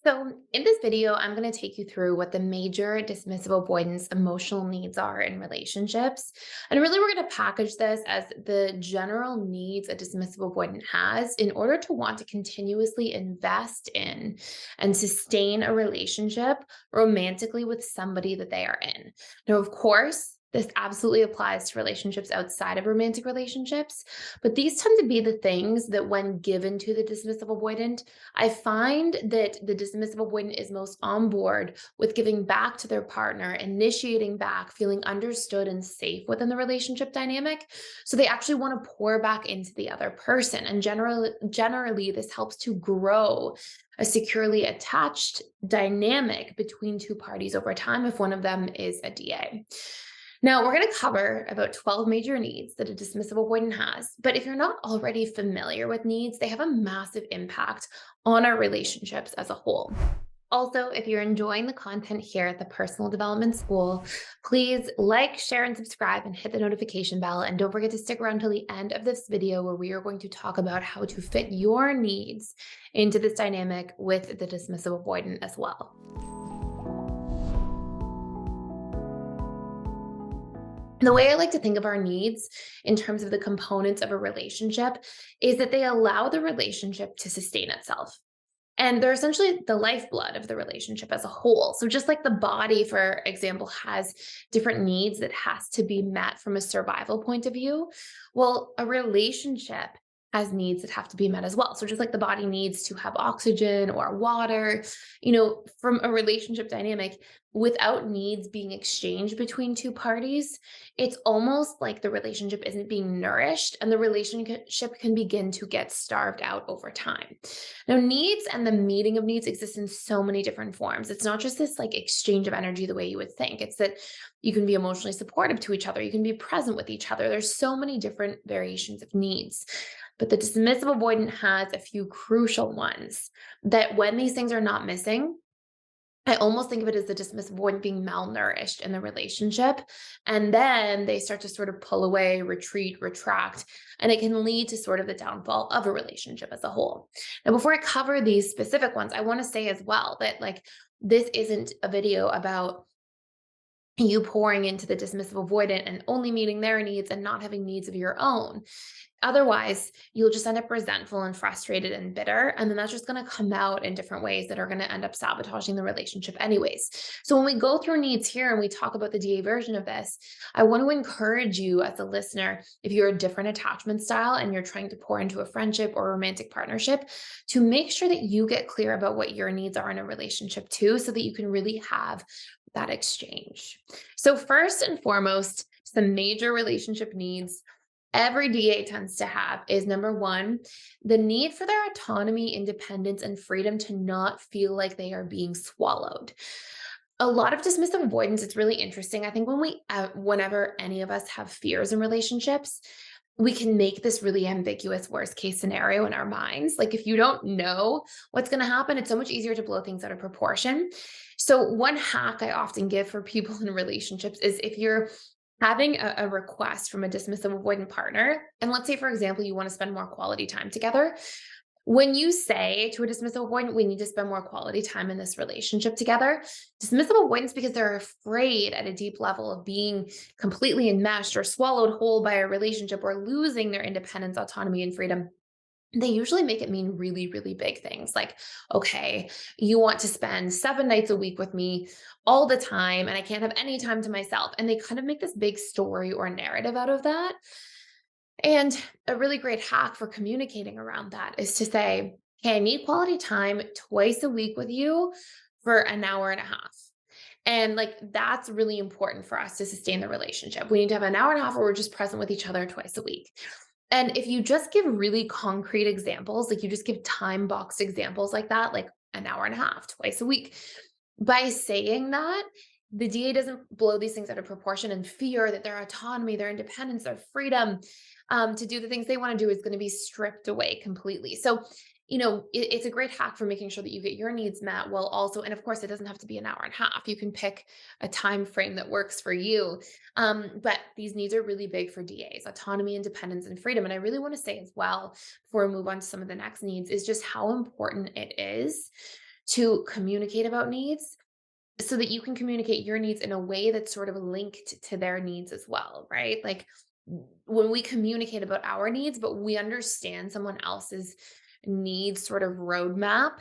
So, in this video, I'm going to take you through what the major dismissive avoidance emotional needs are in relationships. And really, we're going to package this as the general needs a dismissive avoidant has in order to want to continuously invest in and sustain a relationship romantically with somebody that they are in. Now, of course, this absolutely applies to relationships outside of romantic relationships, but these tend to be the things that, when given to the dismissive avoidant, I find that the dismissive avoidant is most on board with giving back to their partner, initiating back, feeling understood and safe within the relationship dynamic. So they actually want to pour back into the other person. And generally this helps to grow a securely attached dynamic between two parties over time if one of them is a DA. Now, we're going to cover about 12 major needs that a dismissive avoidant has. But if you're not already familiar with needs, they have a massive impact on our relationships as a whole. Also, if you're enjoying the content here at the Personal Development School, please like, share, and subscribe and hit the notification bell. And don't forget to stick around till the end of this video where we are going to talk about how to fit your needs into this dynamic with the dismissive avoidant as well. The way I like to think of our needs in terms of the components of a relationship is that they allow the relationship to sustain itself. And they're essentially the lifeblood of the relationship as a whole. So just like the body, for example, has different needs that has to be met from a survival point of view, well, a relationship has needs that have to be met as well. So just like the body needs to have oxygen or water, from a relationship dynamic, without needs being exchanged between two parties, it's almost like the relationship isn't being nourished and the relationship can begin to get starved out over time. Now, needs and the meeting of needs exist in so many different forms. It's not just this like exchange of energy the way you would think. It's that you can be emotionally supportive to each other, you can be present with each other. There's so many different variations of needs. But the dismissive avoidant has a few crucial ones that, when these things are not missing, I almost think of it as the dismissive avoidant being malnourished in the relationship. And then they start to sort of pull away, retreat, retract, and it can lead to sort of the downfall of a relationship as a whole. Now, before I cover these specific ones, I want to say as well that, like, this isn't a video about you pouring into the dismissive avoidant and only meeting their needs and not having needs of your own. Otherwise, you'll just end up resentful and frustrated and bitter. And then that's just going to come out in different ways that are going to end up sabotaging the relationship, anyways. So, when we go through needs here and we talk about the DA version of this, I want to encourage you as a listener, if you're a different attachment style and you're trying to pour into a friendship or romantic partnership, to make sure that you get clear about what your needs are in a relationship too, so that you can really have that exchange. So, first and foremost, some major relationship needs every DA tends to have is: number one, the need for their autonomy, independence, and freedom to not feel like they are being swallowed. A lot of dismissive avoidance, it's really interesting. I think whenever any of us have fears in relationships, we can make this really ambiguous worst case scenario in our minds. Like, if you don't know what's going to happen, it's so much easier to blow things out of proportion. So, one hack I often give for people in relationships is, if you're having a request from a dismissive avoidant partner, and let's say, for example, you want to spend more quality time together, when you say to a dismissive avoidant, we need to spend more quality time in this relationship together, dismissive avoidance, because they're afraid at a deep level of being completely enmeshed or swallowed whole by a relationship or losing their independence, autonomy, and freedom, they usually make it mean really, really big things like, okay, you want to spend 7 nights a week with me all the time, and I can't have any time to myself. And they kind of make this big story or narrative out of that. And a really great hack for communicating around that is to say, hey, I need quality time twice a week with you for an hour and a half. And like, that's really important for us to sustain the relationship. We need to have an hour and a half where we're just present with each other twice a week. And if you just give really concrete examples, like you just give time boxed examples like that, like an hour and a half twice a week, by saying that, the DA doesn't blow these things out of proportion and fear that their autonomy, their independence, their freedom to do the things they want to do is going to be stripped away completely. So, it's a great hack for making sure that you get your needs met while also, and of course, it doesn't have to be an hour and a half. You can pick a time frame that works for you. But these needs are really big for DAs: autonomy, independence, and freedom. And I really want to say as well, before we move on to some of the next needs, is just how important it is to communicate about needs so that you can communicate your needs in a way that's sort of linked to their needs as well, right? Like when we communicate about our needs, but we understand someone else's needs sort of roadmap,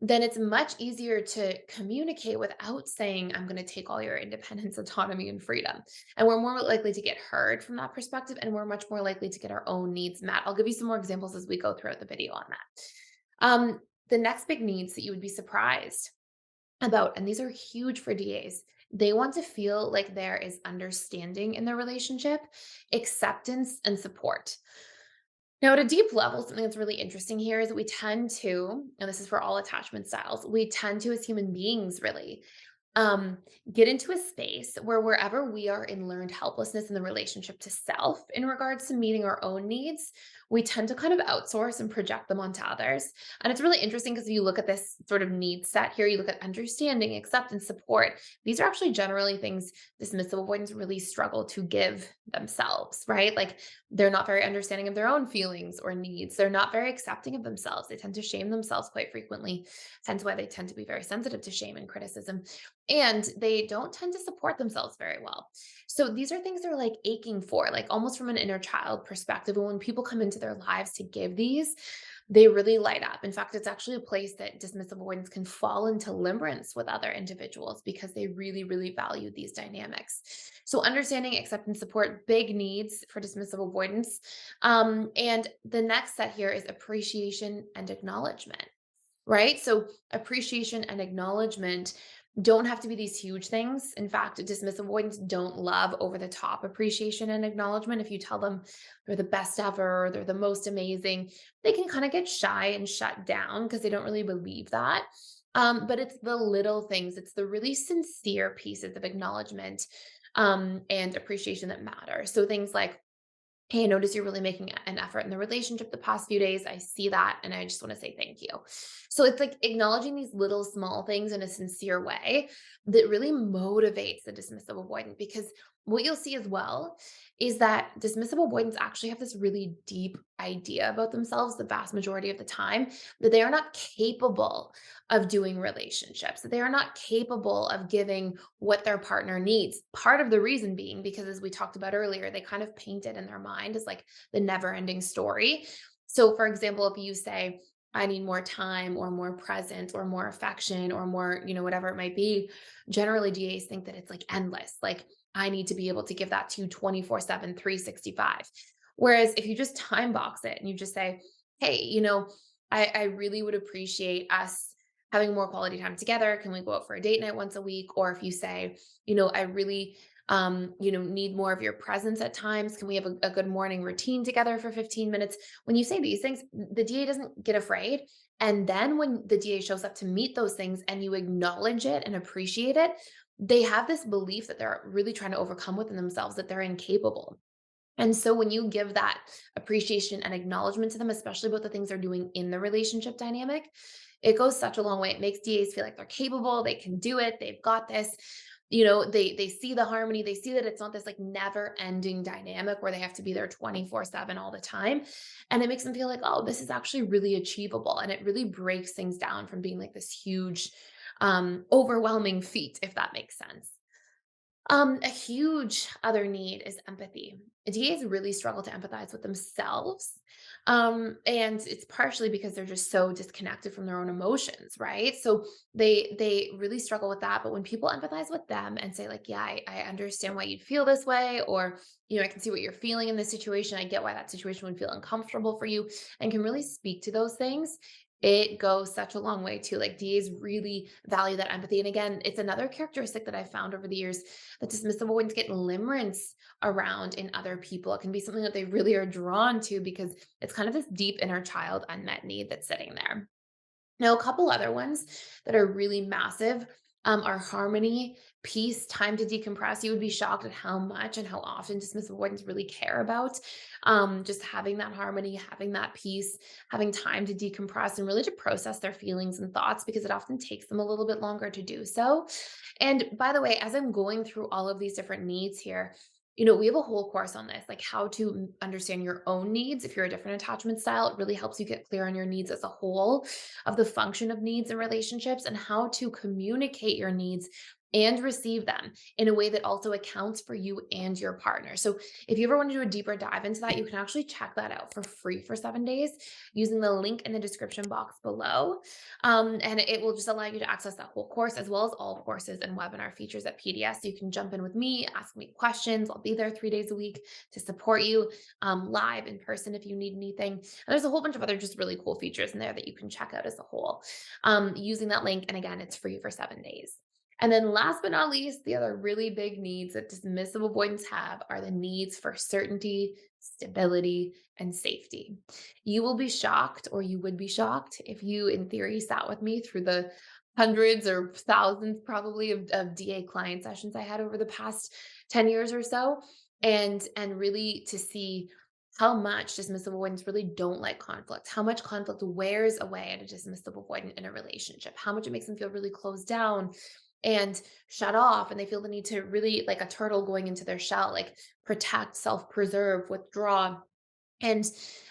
then it's much easier to communicate without saying, I'm going to take all your independence, autonomy, and freedom. And we're more likely to get heard from that perspective, and we're much more likely to get our own needs met. I'll give you some more examples as we go throughout the video on that. The next big needs that you would be surprised about, and these are huge for DAs. They want to feel like there is understanding in their relationship, acceptance, and support. Now, at a deep level, something that's really interesting here is that we tend to, and this is for all attachment styles, we tend to, as human beings, really um, get into a space where wherever we are in learned helplessness in the relationship to self in regards to meeting our own needs, we tend to kind of outsource and project them onto others. And it's really interesting because if you look at this sort of need set here, you look at understanding, acceptance, support. These are actually generally things dismissive avoidants really struggle to give themselves, right? Like they're not very understanding of their own feelings or needs. They're not very accepting of themselves. They tend to shame themselves quite frequently, hence why they tend to be very sensitive to shame and criticism. And they don't tend to support themselves very well. So these are things they're like aching for, like almost from an inner child perspective. And when people come into their lives to give these, they really light up. In fact, it's actually a place that dismissive avoidants can fall into limerence with other individuals because they really, really value these dynamics. So understanding, acceptance, support, big needs for dismissive avoidance. And the next set here is appreciation and acknowledgement, right? So appreciation and acknowledgement don't have to be these huge things. In fact, dismissive avoidants don't love over the top appreciation and acknowledgement. If you tell them they're the best ever, they're the most amazing, they can kind of get shy and shut down because they don't really believe that. But it's the little things, it's the really sincere pieces of acknowledgement and appreciation that matter. So things like, hey, I notice you're really making an effort in the relationship the past few days. I see that. And I just want to say thank you. So it's like acknowledging these little small things in a sincere way that really motivates the dismissive avoidant. Because what you'll see as well is that dismissive avoidants actually have this really deep idea about themselves the vast majority of the time that they are not capable of doing relationships, that they are not capable of giving what their partner needs. Part of the reason being because, as we talked about earlier, they kind of paint it in their mind as like the never ending story. So, for example, if you say, I need more time or more presence or more affection or more, whatever it might be, generally DAs think that it's like endless. Like, I need to be able to give that to you 24/7, 365. Whereas if you just time box it and you just say, hey, I really would appreciate us having more quality time together. Can we go out for a date night once a week? Or if you say, I really need more of your presence at times. Can we have a good morning routine together for 15 minutes? When you say these things, the DA doesn't get afraid. And then when the DA shows up to meet those things and you acknowledge it and appreciate it, they have this belief that they're really trying to overcome within themselves that they're incapable. And so when you give that appreciation and acknowledgement to them, especially about the things they're doing in the relationship dynamic, it goes such a long way. It makes DAs feel like they're capable, they can do it, they've got this. They see the harmony, they see that it's not this like never-ending dynamic where they have to be there 24/7 all the time. And it makes them feel like, oh, this is actually really achievable. And it really breaks things down from being like this huge, overwhelming feat, if that makes sense. A huge other need is empathy. DAs really struggle to empathize with themselves. And it's partially because they're just so disconnected from their own emotions, right? So they really struggle with that. But when people empathize with them and say, like, yeah, I understand why you'd feel this way, or I can see what you're feeling in this situation. I get why that situation would feel uncomfortable for you, and can really speak to those things. It goes such a long way too. Like DAs really value that empathy. And again, it's another characteristic that I found over the years that dismissive avoidants get limerence around in other people. It can be something that they really are drawn to because it's kind of this deep inner child unmet need that's sitting there. Now, a couple other ones that are really massive are harmony, peace, time to decompress. You would be shocked at how much and how often dismissive avoidants really care about just having that harmony, having that peace, having time to decompress and really to process their feelings and thoughts because it often takes them a little bit longer to do so. And by the way, as I'm going through all of these different needs here, We have a whole course on this, like how to understand your own needs. If you're a different attachment style, it really helps you get clear on your needs as a whole, of the function of needs in relationships, and how to communicate your needs and receive them in a way that also accounts for you and your partner. So, if you ever want to do a deeper dive into that, you can actually check that out for free for 7 days using the link in the description box below. And it will just allow you to access that whole course as well as all courses and webinar features at PDS. So you can jump in with me, ask me questions. I'll be there 3 days a week to support you, live in person if you need anything. And there's a whole bunch of other just really cool features in there that you can check out as a whole, using that link. And again, it's free for 7 days. And then last but not least, the other really big needs that dismissive avoidants have are the needs for certainty, stability, and safety. You will be shocked, or you would be shocked, if you, in theory, sat with me through the hundreds or thousands probably of DA client sessions I had over the past 10 years or so. And really to see how much dismissive avoidants really don't like conflict, how much conflict wears away at a dismissive avoidant in a relationship, how much it makes them feel really closed down and shut off, and they feel the need to really, like a turtle going into their shell, like protect, self-preserve, withdraw, and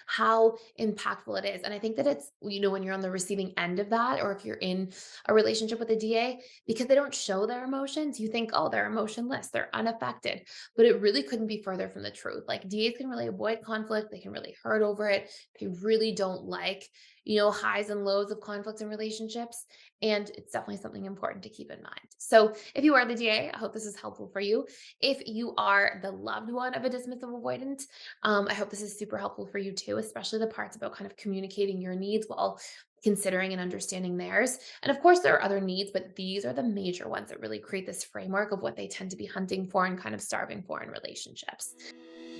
how impactful it is. And I think that it's, when you're on the receiving end of that, or if you're in a relationship with a DA, because they don't show their emotions, you think, oh, they're emotionless, they're unaffected. But it really couldn't be further from the truth. Like DAs can really avoid conflict, they can really hurt over it. They really don't like, highs and lows of conflict in relationships. And it's definitely something important to keep in mind. So if you are the DA, I hope this is helpful for you. If you are the loved one of a dismissive avoidant, I hope this is super helpful for you too, especially the parts about kind of communicating your needs while considering and understanding theirs. And of course, there are other needs, but these are the major ones that really create this framework of what they tend to be hunting for and kind of starving for in relationships.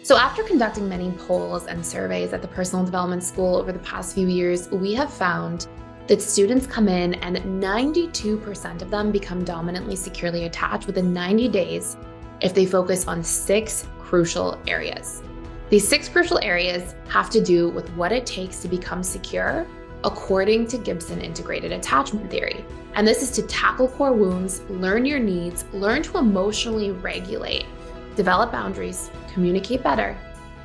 So, after conducting many polls and surveys at the Personal Development School over the past few years, we have found that students come in and 92% of them become dominantly securely attached within 90 days if they focus on 6 crucial areas. These 6 crucial areas have to do with what it takes to become secure according to Gibson Integrated Attachment Theory. And this is to tackle core wounds, learn your needs, learn to emotionally regulate, develop boundaries, communicate better,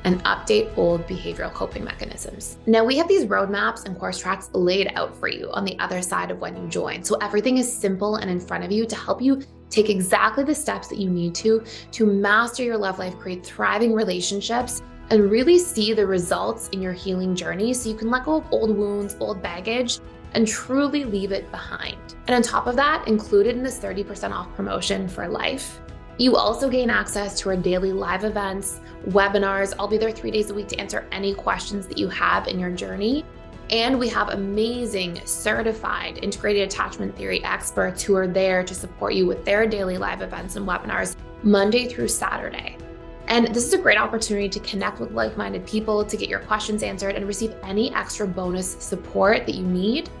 and update old behavioral coping mechanisms. Now, we have these roadmaps and course tracks laid out for you on the other side of when you join. So everything is simple and in front of you to help you take exactly the steps that you need to master your love life, create thriving relationships, and really see the results in your healing journey so you can let go of old wounds, old baggage, and truly leave it behind. And on top of that, included in this 30% off promotion for life, you also gain access to our daily live events, webinars. I'll be there 3 days a week to answer any questions that you have in your journey. And we have amazing certified integrated attachment theory experts who are there to support you with their daily live events and webinars Monday through Saturday. And this is a great opportunity to connect with like-minded people, to get your questions answered, and receive any extra bonus support that you need.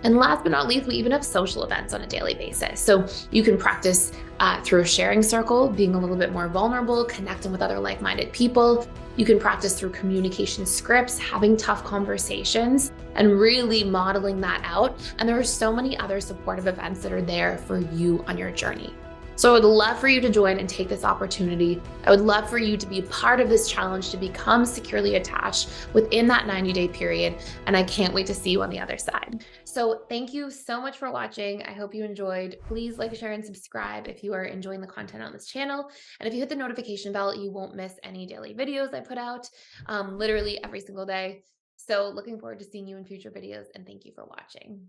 And last but not least, we even have social events on a daily basis. So you can practice through a sharing circle, being a little bit more vulnerable, connecting with other like-minded people. You can practice through communication scripts, having tough conversations, and really modeling that out. And there are so many other supportive events that are there for you on your journey. So I would love for you to join and take this opportunity. I would love for you to be part of this challenge to become securely attached within that 90-day period. And I can't wait to see you on the other side. So thank you so much for watching. I hope you enjoyed. Please like, share, and subscribe if you are enjoying the content on this channel. And if you hit the notification bell, you won't miss any daily videos I put out, literally every single day. So looking forward to seeing you in future videos, and thank you for watching.